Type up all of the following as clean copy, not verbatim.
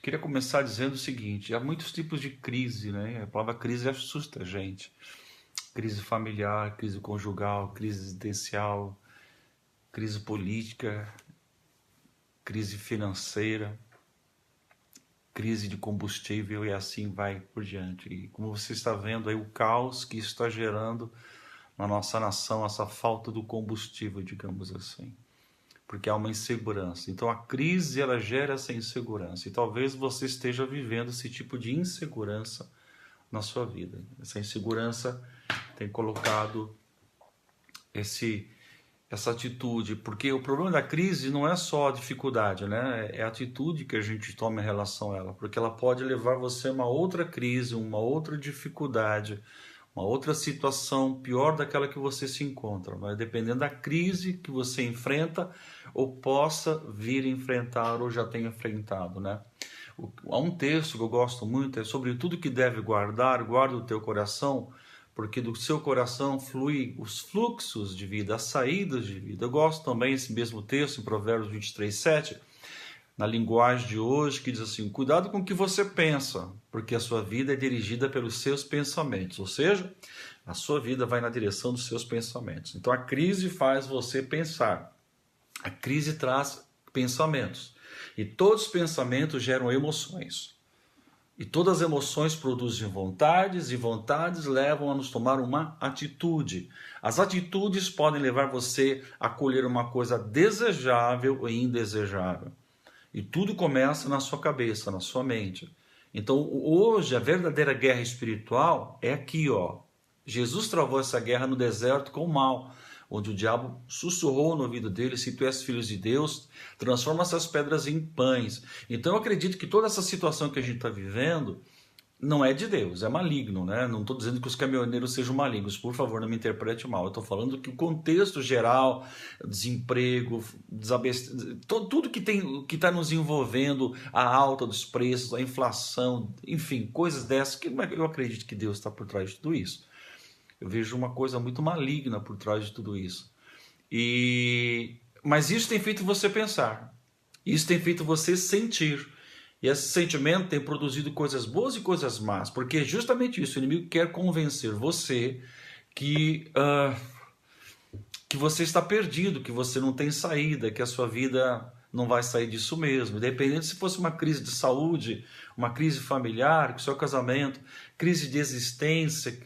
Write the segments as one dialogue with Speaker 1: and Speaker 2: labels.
Speaker 1: Queria começar dizendo o seguinte: há muitos tipos de crise, né? A palavra crise assusta a gente. Crise familiar, crise conjugal, crise existencial, crise política, crise financeira, crise de combustível e assim vai por diante. E como você está vendo aí o caos que isso está gerando na nossa nação, essa falta do combustível, digamos assim. Porque há uma insegurança. Então a crise ela gera essa insegurança. E talvez você esteja vivendo esse tipo de insegurança na sua vida. Essa insegurança tem colocado essa atitude, porque o problema da crise não é só a dificuldade, né? É a atitude que a gente toma em relação a ela, porque ela pode levar você a uma outra crise, uma outra dificuldade, uma outra situação pior daquela que você se encontra, vai dependendo da crise que você enfrenta ou possa vir enfrentar ou já tenha enfrentado, né? Há um texto que eu gosto muito, é sobre tudo que deve guardar, guarda o teu coração, porque do seu coração flui os fluxos de vida, as saídas de vida. Eu gosto também desse mesmo texto, em Provérbios 23:7, na linguagem de hoje, que diz assim: cuidado com o que você pensa, porque a sua vida é dirigida pelos seus pensamentos, ou seja, a sua vida vai na direção dos seus pensamentos. Então a crise faz você pensar, a crise traz pensamentos, e todos os pensamentos geram emoções. E todas as emoções produzem vontades, e vontades levam a nos tomar uma atitude. As atitudes podem levar você a colher uma coisa desejável ou indesejável. E tudo começa na sua cabeça, na sua mente. Então, hoje, a verdadeira guerra espiritual é aqui, ó. Jesus travou essa guerra no deserto com o mal, onde o diabo sussurrou no ouvido dele: se tu és filho de Deus, transforma essas pedras em pães. Então eu acredito que toda essa situação que a gente está vivendo não é de Deus, é maligno, né? Não estou dizendo que os caminhoneiros sejam malignos, por favor, não me interprete mal. Eu estou falando que o contexto geral, desemprego, tudo que está nos envolvendo, a alta dos preços, a inflação, enfim, coisas dessas, que eu acredito que Deus está por trás de tudo isso. Eu vejo uma coisa muito maligna por trás de tudo isso. Mas isso tem feito você pensar. Isso tem feito você sentir. E esse sentimento tem produzido coisas boas e coisas más. Porque é justamente isso. O inimigo quer convencer você que você está perdido, que você não tem saída, que a sua vida não vai sair disso mesmo. Independente se fosse uma crise de saúde, uma crise familiar, que o seu casamento, crise de existência,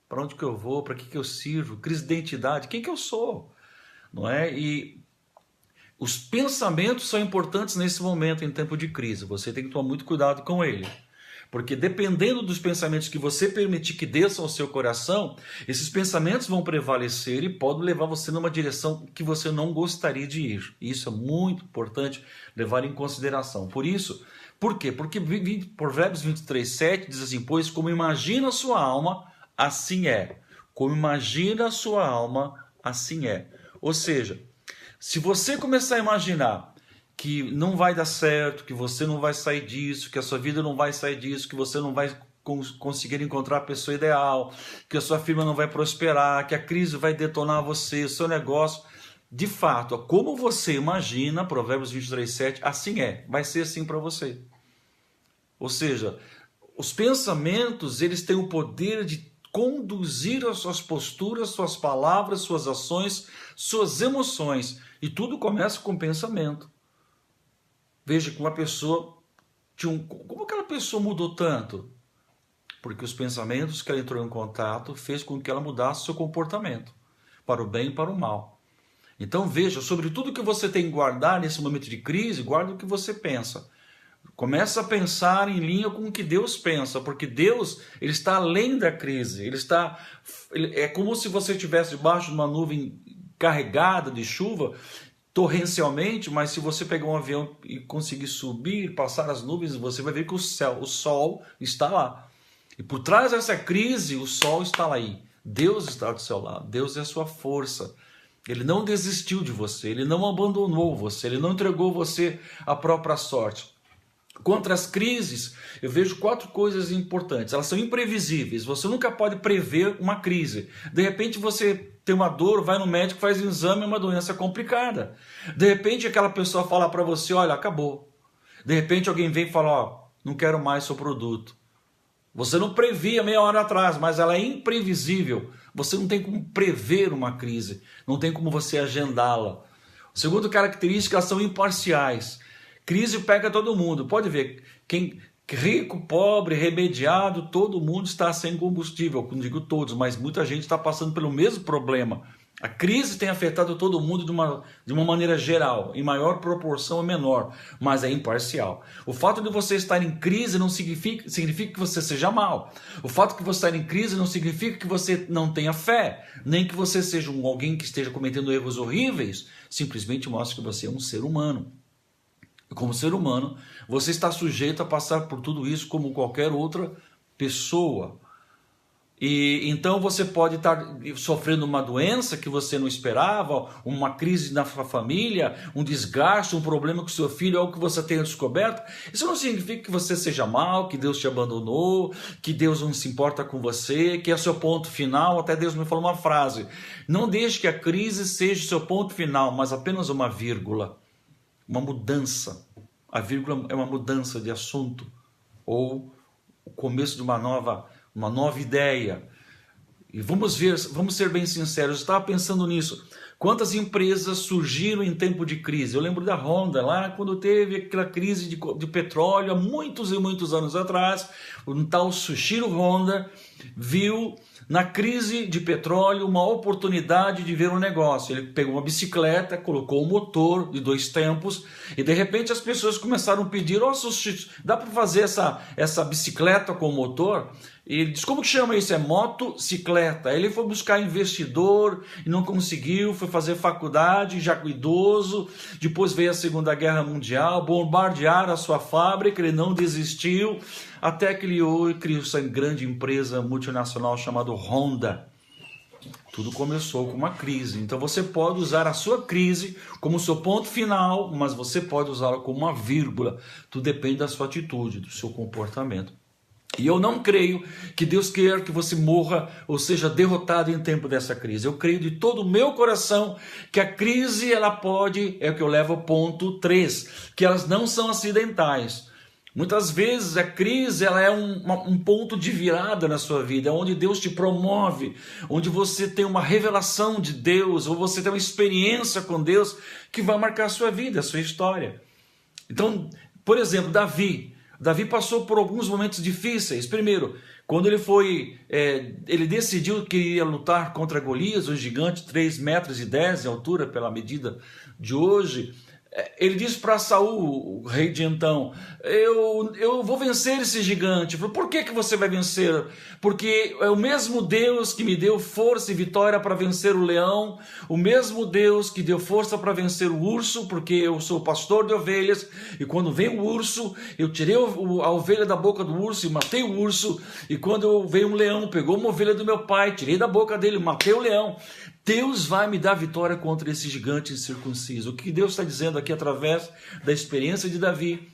Speaker 1: para onde que eu vou, para que eu sirvo, crise de identidade, quem que eu sou, não é? E os pensamentos são importantes nesse momento, em tempo de crise. Você tem que tomar muito cuidado com ele, porque dependendo dos pensamentos que você permitir que desçam ao seu coração, esses pensamentos vão prevalecer e podem levar você numa direção que você não gostaria de ir. Isso é muito importante levar em consideração. Por quê? Porque Provérbios 23:7 diz assim: pois como imagina a sua alma, assim é. Como imagina a sua alma, assim é. Ou seja, se você começar a imaginar que não vai dar certo, que você não vai sair disso, que a sua vida não vai sair disso, que você não vai conseguir encontrar a pessoa ideal, que a sua firma não vai prosperar, que a crise vai detonar você, o seu negócio, de fato, como você imagina, Provérbios 23:7, assim é. Vai ser assim para você. Ou seja, os pensamentos, eles têm o poder de conduzir as suas posturas, suas palavras, suas ações, suas emoções. E tudo começa com pensamento. Veja que uma pessoa como aquela pessoa mudou tanto? Porque os pensamentos que ela entrou em contato fez com que ela mudasse seu comportamento, para o bem e para o mal. Então veja, sobre tudo que você tem que guardar nesse momento de crise, guarda o que você pensa. Começa a pensar em linha com o que Deus pensa, porque Deus, ele está além da crise. É como se você estivesse debaixo de uma nuvem carregada de chuva, torrencialmente, mas se você pegar um avião e conseguir subir, passar as nuvens, você vai ver que o sol está lá. E por trás dessa crise, o sol está lá aí. Deus está do seu lado, Deus é a sua força. Ele não desistiu de você, ele não abandonou você, ele não entregou você à própria sorte. Contra as crises, eu vejo 4 coisas importantes. Elas são imprevisíveis. Você nunca pode prever uma crise. De repente você tem uma dor, vai no médico, faz um exame, é uma doença complicada. De repente aquela pessoa fala para você: olha, acabou. De repente alguém vem e fala: ó, não quero mais seu produto. Você não previa meia hora atrás, mas ela é imprevisível. Você não tem como prever uma crise, não tem como você agendá-la. Segunda característica, elas são imparciais. Crise pega todo mundo. Pode ver, quem rico, pobre, remediado, todo mundo está sem combustível. Não digo todos, mas muita gente está passando pelo mesmo problema. A crise tem afetado todo mundo de uma maneira geral, em maior proporção ou menor, mas é imparcial. O fato de você estar em crise não significa que você seja mal. O fato de você estar em crise não significa que você não tenha fé, nem que você seja alguém que esteja cometendo erros horríveis. Simplesmente mostra que você é um ser humano. E como ser humano, você está sujeito a passar por tudo isso como qualquer outra pessoa. E então você pode estar sofrendo uma doença que você não esperava, uma crise na sua família, um desgaste, um problema com seu filho, algo que você tenha descoberto. Isso não significa que você seja mal, que Deus te abandonou, que Deus não se importa com você, que é seu ponto final. Até Deus me falou uma frase: não deixe que a crise seja o seu ponto final, mas apenas uma vírgula, uma mudança. A vírgula é uma mudança de assunto ou o começo de uma nova ideia. E vamos ser bem sinceros, eu estava pensando nisso. Quantas empresas surgiram em tempo de crise? Eu lembro da Honda, lá quando teve aquela crise de petróleo, há muitos e muitos anos atrás, um tal Sushiro Honda viu na crise de petróleo uma oportunidade de ver um negócio. Ele pegou uma bicicleta, colocou um motor de 2 tempos e de repente as pessoas começaram a pedir: dá para fazer essa bicicleta com motor? E ele disse: como que chama isso? É motocicleta. Aí ele foi buscar investidor e não conseguiu, foi fazer faculdade, já idoso. Depois veio a Segunda Guerra Mundial, bombardearam a sua fábrica, ele não desistiu, até que ele criou essa grande empresa multinacional chamada Honda. Tudo começou com uma crise. Então você pode usar a sua crise como seu ponto final, mas você pode usá-la como uma vírgula. Tudo depende da sua atitude, do seu comportamento. E eu não creio que Deus quer que você morra ou seja derrotado em tempo dessa crise. Eu creio de todo o meu coração que a crise, ela pode, é o que eu levo ao ponto 3, que elas não são acidentais. Muitas vezes a crise, ela é um ponto de virada na sua vida, onde Deus te promove, onde você tem uma revelação de Deus, ou você tem uma experiência com Deus que vai marcar a sua vida, a sua história. Então, por exemplo, Davi passou por alguns momentos difíceis. Primeiro, quando ele decidiu que ia lutar contra Golias, um gigante 3,10 metros de altura pela medida de hoje. Ele disse para Saul, o rei de então: eu vou vencer esse gigante. Falei: por que você vai vencer? Porque é o mesmo Deus que me deu força e vitória para vencer o leão, o mesmo Deus que deu força para vencer o urso, porque eu sou pastor de ovelhas, e quando vem o urso, eu tirei a ovelha da boca do urso e matei o urso, e quando veio um leão, pegou uma ovelha do meu pai, tirei da boca dele, matei o leão. Deus vai me dar vitória contra esse gigante incircunciso. O que Deus está dizendo aqui através da experiência de Davi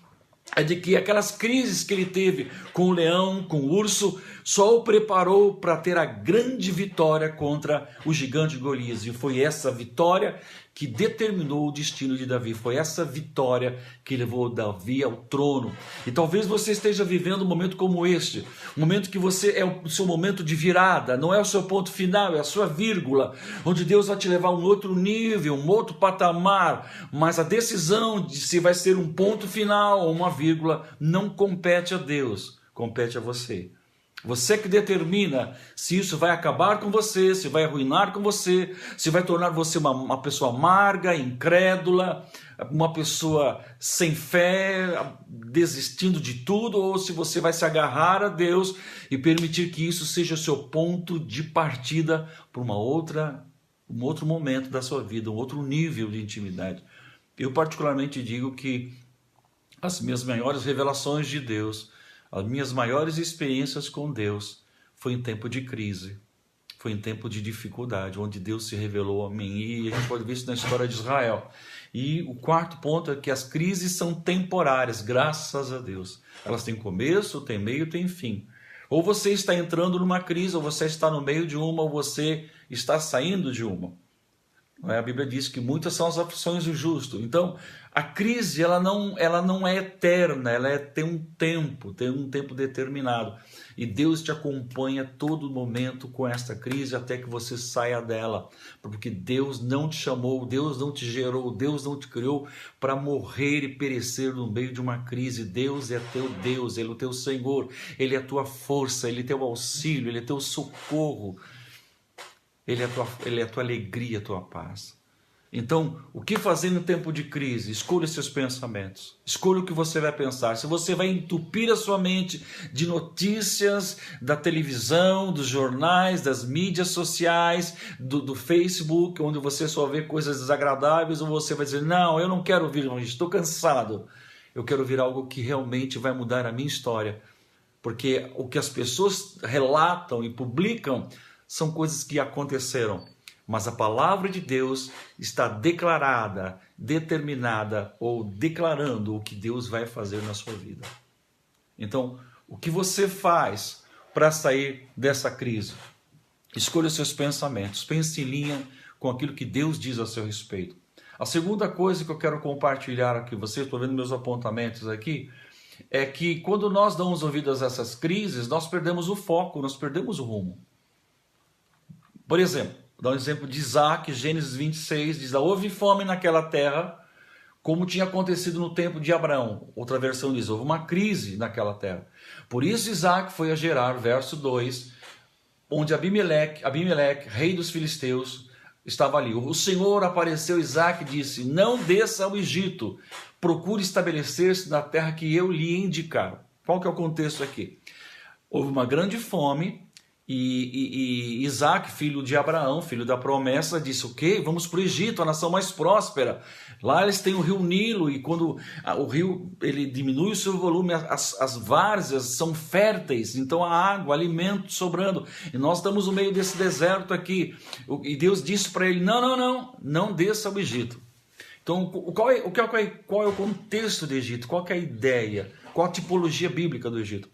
Speaker 1: é de que aquelas crises que ele teve com o leão, com o urso, só o preparou para ter a grande vitória contra o gigante Golias. E foi essa vitória que determinou o destino de Davi. Foi essa vitória que levou Davi ao trono. E talvez você esteja vivendo um momento como este, um momento que você é o seu momento de virada, não é o seu ponto final, é a sua vírgula, onde Deus vai te levar a um outro nível, um outro patamar, mas a decisão de se vai ser um ponto final ou uma vírgula não compete a Deus, compete a você. Você que determina se isso vai acabar com você, se vai arruinar com você, se vai tornar você uma pessoa amarga, incrédula, uma pessoa sem fé, desistindo de tudo, ou se você vai se agarrar a Deus e permitir que isso seja o seu ponto de partida para um outro momento da sua vida, um outro nível de intimidade. Eu particularmente digo que as minhas maiores revelações de Deus, as minhas maiores experiências com Deus foi em tempo de crise, foi em tempo de dificuldade, onde Deus se revelou a mim. E a gente pode ver isso na história de Israel. E o quarto ponto é que as crises são temporárias, graças a Deus. Elas têm começo, têm meio, têm fim. Ou você está entrando numa crise, ou você está no meio de uma, ou você está saindo de uma. não é? A Bíblia diz que muitas são as aflições do justo. Então, a crise ela não é eterna, tem um tempo determinado. E Deus te acompanha todo momento com esta crise até que você saia dela. Porque Deus não te chamou, Deus não te gerou, Deus não te criou para morrer e perecer no meio de uma crise. Deus é teu Deus, Ele é o teu Senhor, Ele é a tua força, Ele é teu auxílio, Ele é teu socorro. Ele é a tua alegria, a tua paz. Então, o que fazer no tempo de crise? Escolha seus pensamentos. Escolha o que você vai pensar. Se você vai entupir a sua mente de notícias da televisão, dos jornais, das mídias sociais, do Facebook, onde você só vê coisas desagradáveis, ou você vai dizer, não, eu não quero ouvir, estou cansado. Eu quero ouvir algo que realmente vai mudar a minha história. Porque o que as pessoas relatam e publicam são coisas que aconteceram. Mas a palavra de Deus está declarada, determinada ou declarando o que Deus vai fazer na sua vida. Então, o que você faz para sair dessa crise? Escolha os seus pensamentos, pense em linha com aquilo que Deus diz a seu respeito. A segunda coisa que eu quero compartilhar aqui, vocês estão vendo meus apontamentos aqui, é que quando nós damos ouvidos a essas crises, nós perdemos o foco, nós perdemos o rumo. Por exemplo, dá um exemplo de Isaac, Gênesis 26, diz, houve fome naquela terra, como tinha acontecido no tempo de Abraão. Outra versão diz, houve uma crise naquela terra. Por isso Isaac foi a Gerar, verso 2, onde Abimeleque, rei dos filisteus, estava ali. O Senhor apareceu a Isaac e disse, não desça ao Egito, procure estabelecer-se na terra que eu lhe indicar. Qual que é o contexto aqui? Houve uma grande fome, e Isaac, filho de Abraão, filho da promessa, disse, ok, vamos para o Egito, a nação mais próspera. Lá eles têm o rio Nilo, e quando o rio ele diminui o seu volume, as várzeas são férteis, então há água, alimento sobrando. E nós estamos no meio desse deserto aqui. E Deus disse para ele, não desça ao Egito. Então, qual é o contexto do Egito? Qual que é a ideia? Qual a tipologia bíblica do Egito?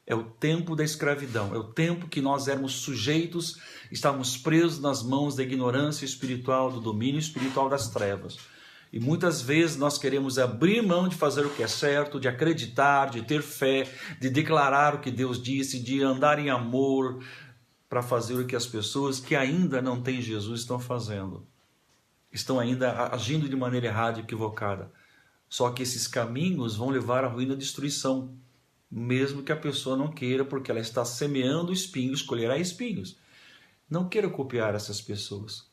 Speaker 1: É o tempo da escravidão, é o tempo que nós éramos sujeitos, estávamos presos nas mãos da ignorância espiritual, do domínio espiritual das trevas. E muitas vezes nós queremos abrir mão de fazer o que é certo, de acreditar, de ter fé, de declarar o que Deus disse, de andar em amor, para fazer o que as pessoas que ainda não têm Jesus estão fazendo. Estão ainda agindo de maneira errada e equivocada. Só que esses caminhos vão levar à ruína e à destruição. Mesmo que a pessoa não queira, porque ela está semeando espinhos, colherá espinhos. Não queira copiar essas pessoas.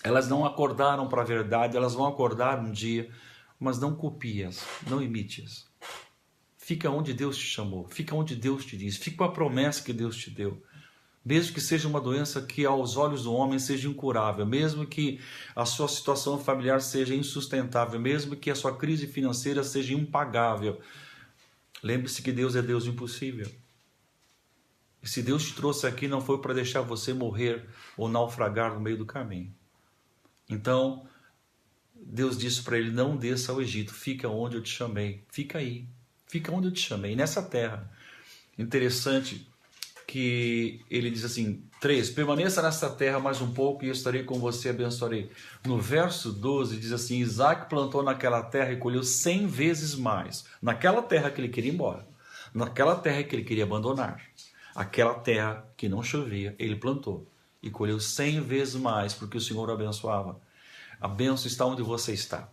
Speaker 1: Elas não acordaram para a verdade, elas vão acordar um dia, mas não copie-as, não imite-as. Fica onde Deus te chamou, fica onde Deus te disse, fica com a promessa que Deus te deu. Mesmo que seja uma doença que aos olhos do homem seja incurável, mesmo que a sua situação familiar seja insustentável, mesmo que a sua crise financeira seja impagável, lembre-se que Deus é Deus do impossível. E se Deus te trouxe aqui, não foi para deixar você morrer ou naufragar no meio do caminho. Então, Deus disse para ele, não desça ao Egito, fica onde eu te chamei. Fica aí, fica onde eu te chamei, nessa terra. Interessante que ele diz assim, 3, permaneça nessa terra mais um pouco e eu estarei com você e abençoarei. No verso 12 diz assim, Isaac plantou naquela terra e colheu 100 vezes mais. Naquela terra que ele queria ir embora, naquela terra que ele queria abandonar, aquela terra que não chovia, ele plantou e colheu 100 vezes mais, porque o Senhor o abençoava. A bênção está onde você está.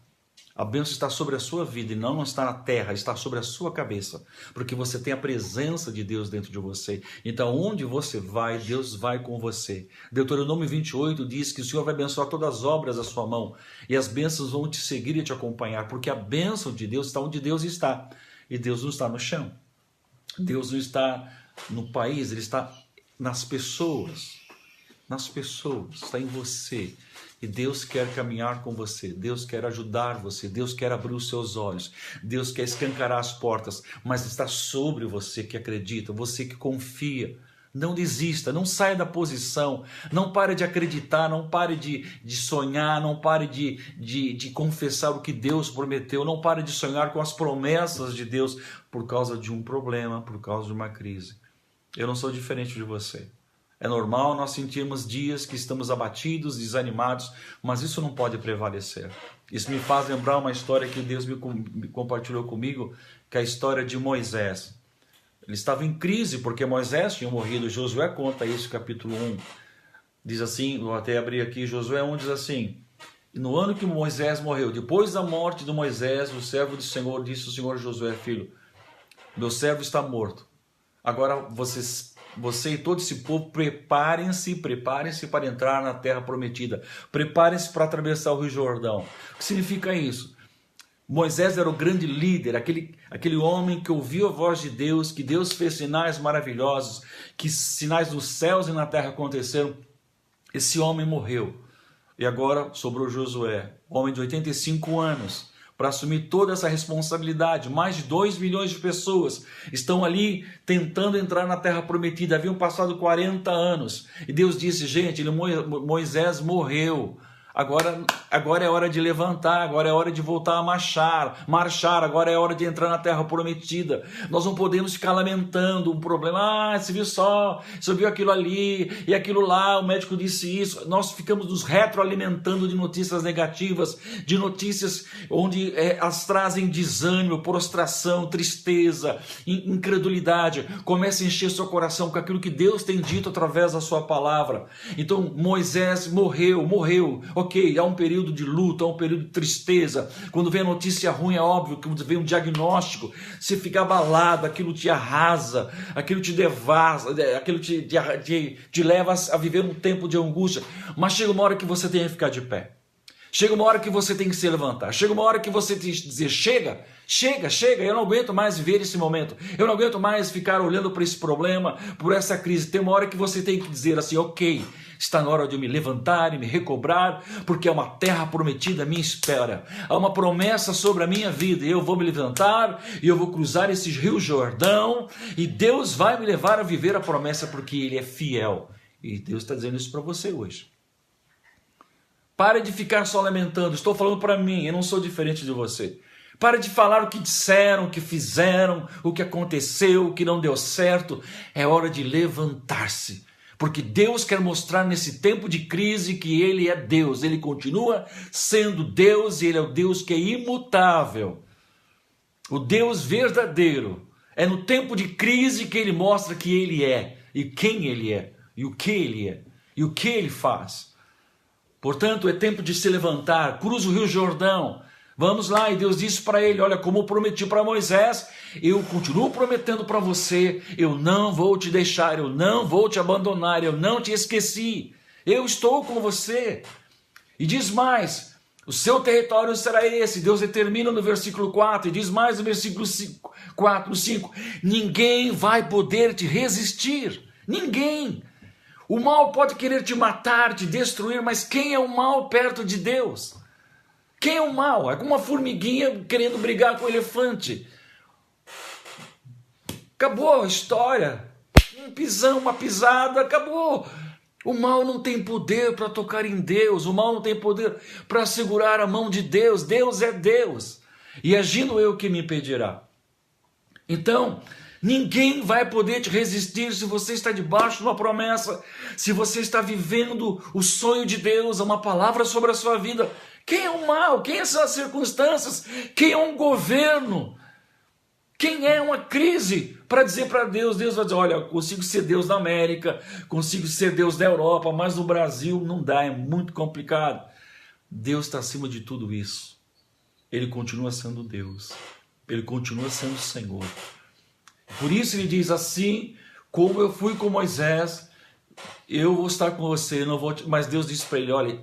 Speaker 1: A bênção está sobre a sua vida e não está na terra, está sobre a sua cabeça, porque você tem a presença de Deus dentro de você. Então, onde você vai, Deus vai com você. Deuteronômio 28 diz que o Senhor vai abençoar todas as obras da sua mão e as bênçãos vão te seguir e te acompanhar, porque a bênção de Deus está onde Deus está e Deus não está no chão. Deus não está no país, Ele está nas pessoas, está em você. E Deus quer caminhar com você, Deus quer ajudar você, Deus quer abrir os seus olhos, Deus quer escancarar as portas, mas está sobre você que acredita, você que confia. Não desista, não saia da posição, não pare de acreditar, não pare de sonhar, não pare de confessar o que Deus prometeu, não pare de sonhar com as promessas de Deus por causa de um problema, por causa de uma crise. Eu não sou diferente de você. É normal nós sentirmos dias que estamos abatidos, desanimados, mas isso não pode prevalecer. Isso me faz lembrar uma história que Deus me compartilhou comigo, que é a história de Moisés. Ele estava em crise porque Moisés tinha morrido. Josué conta isso, capítulo 1. Diz assim, vou até abrir aqui, Josué 1 diz assim: no ano que Moisés morreu, depois da morte de Moisés, o servo do Senhor disse ao Senhor Josué, filho, meu servo está morto. Agora você e todo esse povo, preparem-se para entrar na terra prometida. Preparem-se para atravessar o Rio Jordão. O que significa isso? Moisés era o grande líder, aquele homem que ouviu a voz de Deus, que Deus fez sinais maravilhosos, que sinais nos céus e na terra aconteceram. Esse homem morreu. E agora sobrou Josué, homem de 85 anos, para assumir toda essa responsabilidade. Mais de 2 milhões de pessoas estão ali tentando entrar na terra prometida. Haviam passado 40 anos. E Deus disse, gente, Moisés morreu. Agora é hora de levantar, agora é hora de voltar a marchar, agora é hora de entrar na terra prometida. Nós não podemos ficar lamentando um problema, você viu só, você viu aquilo ali e aquilo lá, o médico disse isso. Nós ficamos nos retroalimentando de notícias negativas, de notícias onde as trazem desânimo, prostração, tristeza, incredulidade. Comece a encher seu coração com aquilo que Deus tem dito através da sua palavra. Então Moisés morreu. Ok, há um período de luta, há um período de tristeza. Quando vem a notícia ruim, é óbvio que vem um diagnóstico, você fica abalado, aquilo te arrasa, aquilo te devassa, aquilo te leva a viver um tempo de angústia. Mas chega uma hora que você tem que ficar de pé. Chega uma hora que você tem que se levantar. Chega uma hora que você tem que dizer, chega, eu não aguento mais viver esse momento. Eu não aguento mais ficar olhando para esse problema, por essa crise. Tem uma hora que você tem que dizer assim, ok, está na hora de eu me levantar e me recobrar, porque é uma terra prometida, me espera. Há uma promessa sobre a minha vida. Eu vou me levantar e eu vou cruzar esse Rio Jordão e Deus vai me levar a viver a promessa porque Ele é fiel. E Deus está dizendo isso para você hoje. Pare de ficar só lamentando. Estou falando para mim, eu não sou diferente de você. Pare de falar o que disseram, o que fizeram, o que aconteceu, o que não deu certo. É hora de levantar-se. Porque Deus quer mostrar nesse tempo de crise que Ele é Deus. Ele continua sendo Deus e Ele é o Deus que é imutável. O Deus verdadeiro. É no tempo de crise que Ele mostra que Ele é. E quem Ele é. E o que Ele é. E o que Ele faz. Portanto, é tempo de se levantar, cruza o Rio Jordão, vamos lá, e Deus disse para ele, olha, como eu prometi para Moisés, eu continuo prometendo para você, eu não vou te deixar, eu não vou te abandonar, eu não te esqueci, eu estou com você. E diz mais, o seu território será esse, Deus determina no versículo 4, e diz mais no versículo 5, ninguém vai poder te resistir, ninguém. O mal pode querer te matar, te destruir, mas quem é o mal perto de Deus? Quem é o mal? É como uma formiguinha querendo brigar com o elefante. Acabou a história. Um pisão, uma pisada, acabou. O mal não tem poder para tocar em Deus. O mal não tem poder para segurar a mão de Deus. Deus é Deus. E agindo eu, que me impedirá? Então, ninguém vai poder te resistir se você está debaixo de uma promessa, se você está vivendo o sonho de Deus, uma palavra sobre a sua vida. Quem é o mal? Quem são as circunstâncias? Quem é um governo? Quem é uma crise para dizer para Deus? Deus vai dizer, olha, eu consigo ser Deus da América, consigo ser Deus da Europa, mas no Brasil não dá, é muito complicado. Deus está acima de tudo isso. Ele continua sendo Deus. Ele continua sendo Senhor. Por isso ele diz assim, como eu fui com Moisés, eu vou estar com você, não vou mas Deus disse para ele, olha,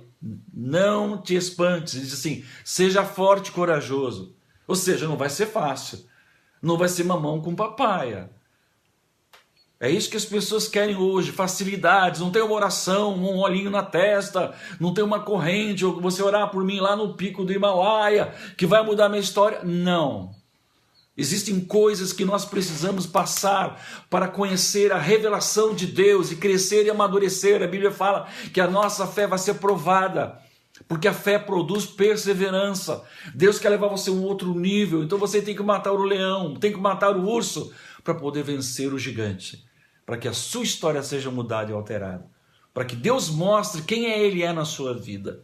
Speaker 1: não te espantes, ele diz assim, seja forte e corajoso, ou seja, não vai ser fácil, não vai ser mamão com papaya. É isso que as pessoas querem hoje, facilidades, não tem uma oração, um olhinho na testa, não tem uma corrente, ou você orar por mim lá no pico do Himalaia, que vai mudar a minha história, não. Existem coisas que nós precisamos passar para conhecer a revelação de Deus e crescer e amadurecer. A Bíblia fala que a nossa fé vai ser provada, porque a fé produz perseverança. Deus quer levar você a um outro nível, então você tem que matar o leão, tem que matar o urso para poder vencer o gigante. para que a sua história seja mudada e alterada, para que Deus mostre quem Ele é na sua vida,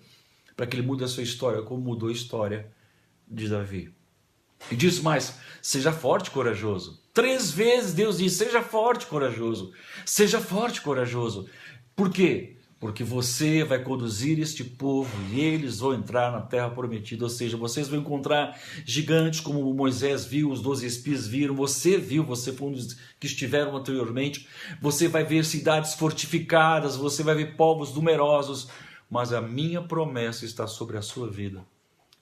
Speaker 1: para que Ele mude a sua história, como mudou a história de Davi. E diz mais, seja forte e corajoso. 3 vezes Deus diz, seja forte e corajoso. Seja forte e corajoso. Por quê? Porque você vai conduzir este povo e eles vão entrar na terra prometida. Ou seja, vocês vão encontrar gigantes como Moisés viu, os 12 espias viram, você viu, você foi um dos que estiveram anteriormente. Você vai ver cidades fortificadas, você vai ver povos numerosos. Mas a minha promessa está sobre a sua vida.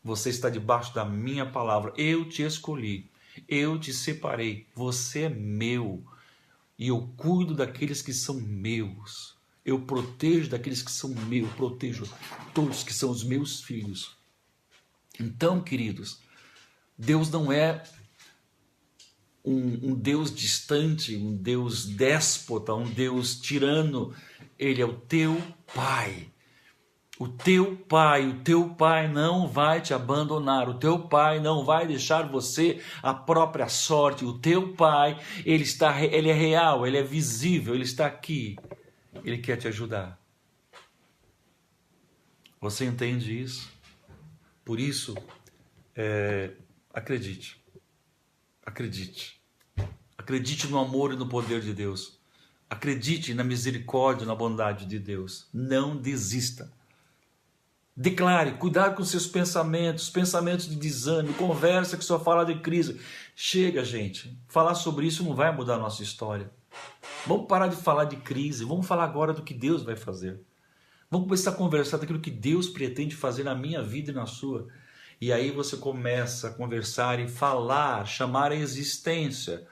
Speaker 1: Você está debaixo da minha palavra. Eu te escolhi, eu te separei. Você é meu e eu cuido daqueles que são meus. Eu protejo daqueles que são meus, protejo todos que são os meus filhos. Então, queridos, Deus não é um Deus distante, um Deus déspota, um Deus tirano. Ele é o teu Pai. O teu pai não vai te abandonar, o teu pai não vai deixar você à própria sorte. O teu pai, ele é real, ele é visível, ele está aqui, ele quer te ajudar. Você entende isso? Por isso, acredite no amor e no poder de Deus, acredite na misericórdia e na bondade de Deus, não desista. Declare, cuidado com seus pensamentos de desânimo, conversa que só fala de crise. Chega, gente, falar sobre isso não vai mudar a nossa história. Vamos parar de falar de crise, vamos falar agora do que Deus vai fazer. Vamos começar a conversar daquilo que Deus pretende fazer na minha vida e na sua. E aí você começa a conversar e falar, chamar a existência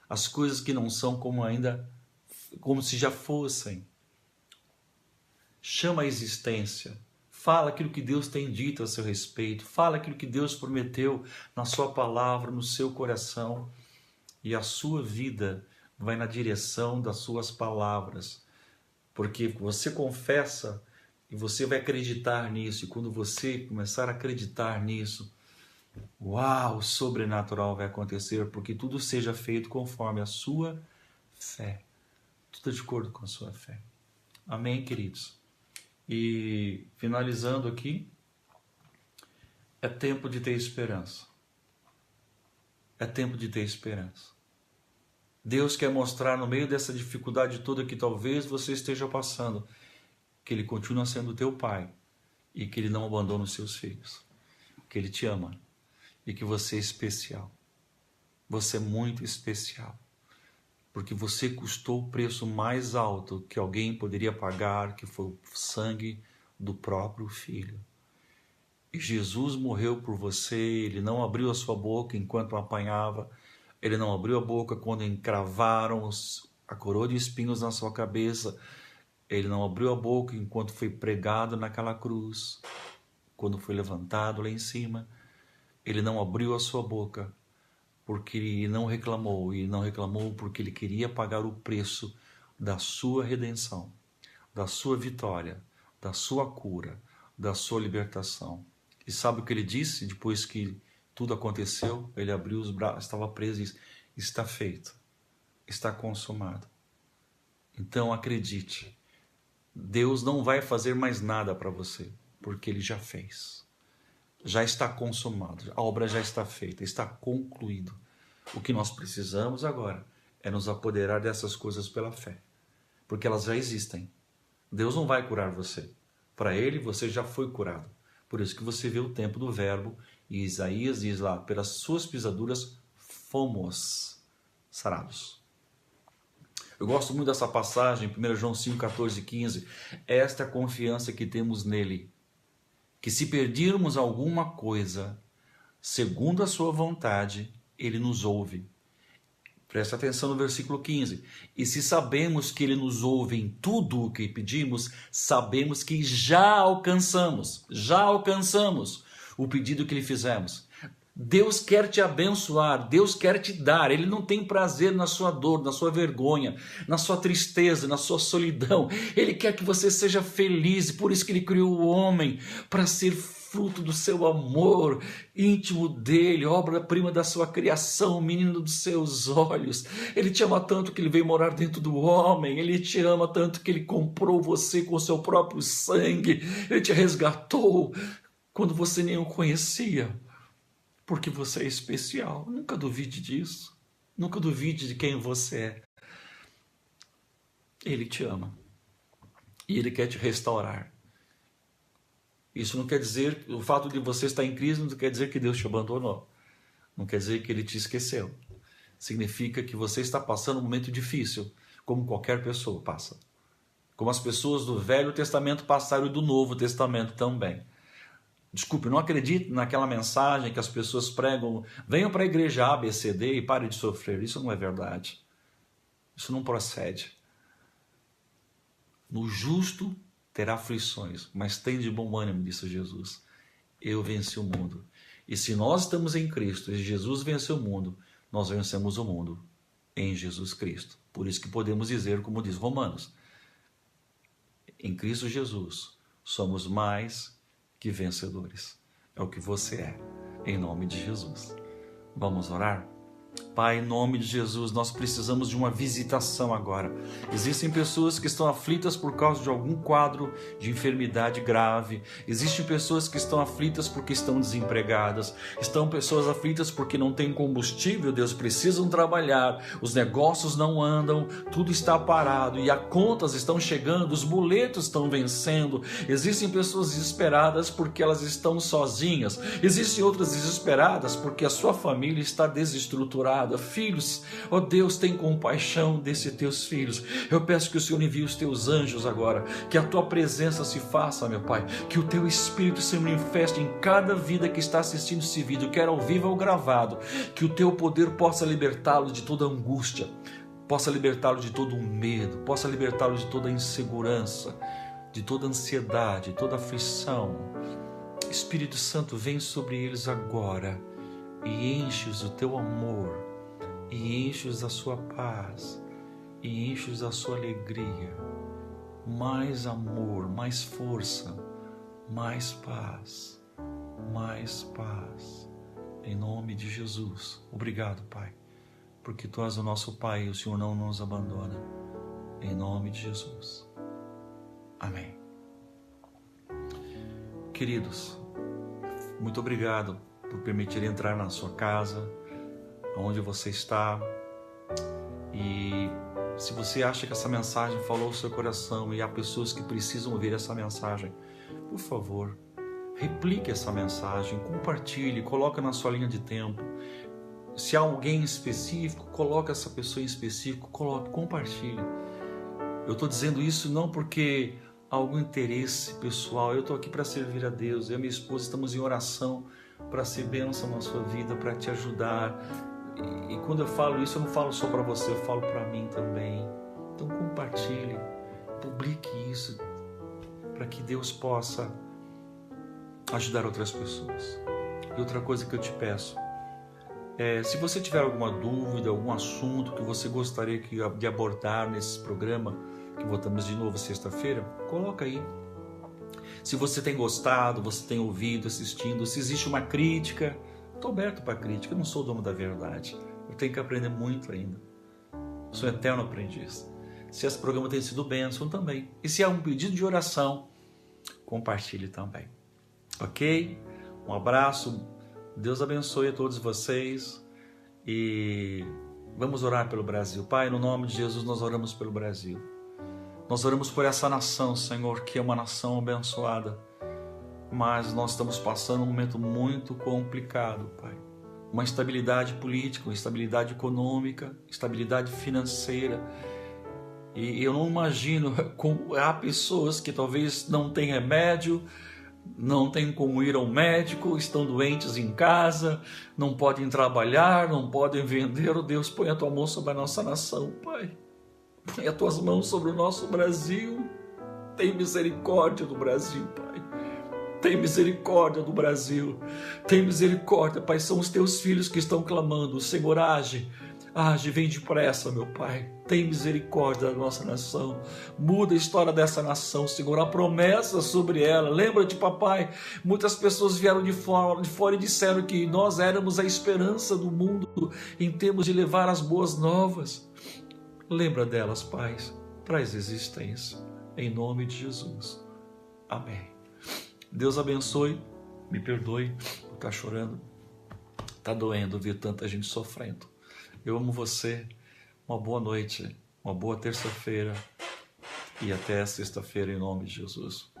Speaker 1: as coisas que não são como se já fossem. Chama a existência. Fala aquilo que Deus tem dito a seu respeito. Fala aquilo que Deus prometeu na sua palavra, no seu coração. E a sua vida vai na direção das suas palavras. Porque você confessa e você vai acreditar nisso. E quando você começar a acreditar nisso, uau, o sobrenatural vai acontecer. Porque tudo seja feito conforme a sua fé. Tudo de acordo com a sua fé. Amém, queridos? E finalizando aqui, é tempo de ter esperança. É tempo de ter esperança. Deus quer mostrar no meio dessa dificuldade toda que talvez você esteja passando, que Ele continua sendo teu Pai e que Ele não abandona os seus filhos, que Ele te ama e que você é especial. Você é muito especial. Porque você custou o preço mais alto que alguém poderia pagar, que foi o sangue do próprio Filho. E Jesus morreu por você, Ele não abriu a sua boca enquanto apanhava, Ele não abriu a boca quando encravaram a coroa de espinhos na sua cabeça, Ele não abriu a boca enquanto foi pregado naquela cruz, quando foi levantado lá em cima, Ele não abriu a sua boca, porque Ele não reclamou, e não reclamou porque Ele queria pagar o preço da sua redenção, da sua vitória, da sua cura, da sua libertação. E sabe o que Ele disse depois que tudo aconteceu? Ele abriu os braços, estava preso e disse, está feito, está consumado. Então acredite, Deus não vai fazer mais nada para você, porque Ele já fez. Já está consumado, a obra já está feita, está concluído. O que nós precisamos agora é nos apoderar dessas coisas pela fé, porque elas já existem. Deus não vai curar você. Para Ele, você já foi curado. Por isso que você vê o tempo do verbo, e Isaías diz lá, pelas suas pisaduras fomos sarados. Eu gosto muito dessa passagem, 1 João 5, 14 e 15. Esta é a confiança que temos nele, que se perdirmos alguma coisa, segundo a sua vontade, Ele nos ouve. Presta atenção no versículo 15. E se sabemos que Ele nos ouve em tudo o que pedimos, sabemos que já alcançamos o pedido que lhe fizemos. Deus quer te abençoar, Deus quer te dar, Ele não tem prazer na sua dor, na sua vergonha, na sua tristeza, na sua solidão. Ele quer que você seja feliz, por isso que Ele criou o homem, para ser fruto do seu amor, íntimo dele, obra-prima da sua criação, menino dos seus olhos. Ele te ama tanto que ele veio morar dentro do homem, ele te ama tanto que ele comprou você com o seu próprio sangue, ele te resgatou quando você nem o conhecia, porque você é especial. Nunca duvide disso, nunca duvide de quem você é. Ele te ama e ele quer te restaurar. Isso não quer dizer, o fato de você estar em crise não quer dizer que Deus te abandonou. Não quer dizer que ele te esqueceu. Significa que você está passando um momento difícil, como qualquer pessoa passa. Como as pessoas do Velho Testamento passaram e do Novo Testamento também. Desculpe, não acredite naquela mensagem que as pessoas pregam, venham para a igreja A, B, C, D e pare de sofrer. Isso não é verdade. Isso não procede. No justo terá aflições, mas tem de bom ânimo, disse Jesus. Eu venci o mundo. E se nós estamos em Cristo e Jesus venceu o mundo, nós vencemos o mundo em Jesus Cristo. Por isso que podemos dizer, como diz Romanos, em Cristo Jesus somos mais que vencedores. É o que você é, em nome de Jesus. Vamos orar? Pai, em nome de Jesus, nós precisamos de uma visitação agora. Existem pessoas que estão aflitas por causa de algum quadro de enfermidade grave. Existem pessoas que estão aflitas porque estão desempregadas. Estão pessoas aflitas porque não têm combustível, Deus, precisam trabalhar. Os negócios não andam, tudo está parado e as contas estão chegando, os boletos estão vencendo. Existem pessoas desesperadas porque elas estão sozinhas. Existem outras desesperadas porque a sua família está desestruturada. Filhos, ó Deus, tem compaixão desses teus filhos. Eu peço que o Senhor envie os teus anjos agora, que a tua presença se faça, meu Pai, que o teu Espírito se manifeste em cada vida que está assistindo esse vídeo, quer ao vivo ou gravado, que o teu poder possa libertá-lo de toda angústia, possa libertá-lo de todo medo, possa libertá-lo de toda insegurança, de toda ansiedade, toda aflição. Espírito Santo, vem sobre eles agora e enche-os do teu amor, e enche-os da sua paz, e enche-os da sua alegria. Mais amor, mais força, mais paz, mais paz. Em nome de Jesus. Obrigado, Pai, porque Tu és o nosso Pai e o Senhor não nos abandona. Em nome de Jesus. Amém. Queridos, muito obrigado por permitir entrar na sua casa, onde você está. E se você acha que essa mensagem falou ao seu coração e há pessoas que precisam ouvir essa mensagem, por favor, replique essa mensagem, compartilhe, coloque na sua linha de tempo. Se há alguém específico, coloque essa pessoa em específico, coloque, compartilhe. Eu estou dizendo isso não porque há algum interesse pessoal, eu estou aqui para servir a Deus. Eu e minha esposa estamos em oração para ser bênção na sua vida, para te ajudar. E quando eu falo isso, eu não falo só para você, eu falo para mim também. Então compartilhe, publique isso, para que Deus possa ajudar outras pessoas. E outra coisa que eu te peço, se você tiver alguma dúvida, algum assunto que você gostaria de abordar nesse programa, que voltamos de novo sexta-feira, coloca aí. Se você tem gostado, você tem ouvido, assistindo, se existe uma crítica, estou aberto para crítica, eu não sou o dono da verdade. Eu tenho que aprender muito ainda. Sou um eterno aprendiz. Se esse programa tem sido bênção também. E se há um pedido de oração, compartilhe também. Ok? Um abraço. Deus abençoe a todos vocês. E vamos orar pelo Brasil. Pai, no nome de Jesus, nós oramos pelo Brasil. Nós oramos por essa nação, Senhor, que é uma nação abençoada, mas nós estamos passando um momento muito complicado, Pai. Uma instabilidade política, uma instabilidade econômica, instabilidade financeira. E eu não imagino como há pessoas que talvez não têm remédio, não têm como ir ao médico, estão doentes em casa, não podem trabalhar, não podem vender. Oh Deus, põe a tua mão sobre a nossa nação, Pai. Põe as tuas mãos sobre o nosso Brasil. Tem misericórdia do Brasil, Pai. Tem misericórdia do Brasil. Tem misericórdia, Pai. São os teus filhos que estão clamando. O Senhor age Age, vem depressa, meu Pai. Tem misericórdia da nossa nação. Muda a história dessa nação, Senhor. A promessa sobre ela. Lembra-te, papai, muitas pessoas vieram de fora e disseram que nós éramos a esperança do mundo em termos de levar as boas novas. Lembra delas, Pai. Traz existência. Em nome de Jesus. Amém. Deus abençoe. Me perdoe por estar chorando. Está doendo ver tanta gente sofrendo. Eu amo você. Uma boa noite, uma boa terça-feira e até sexta-feira em nome de Jesus.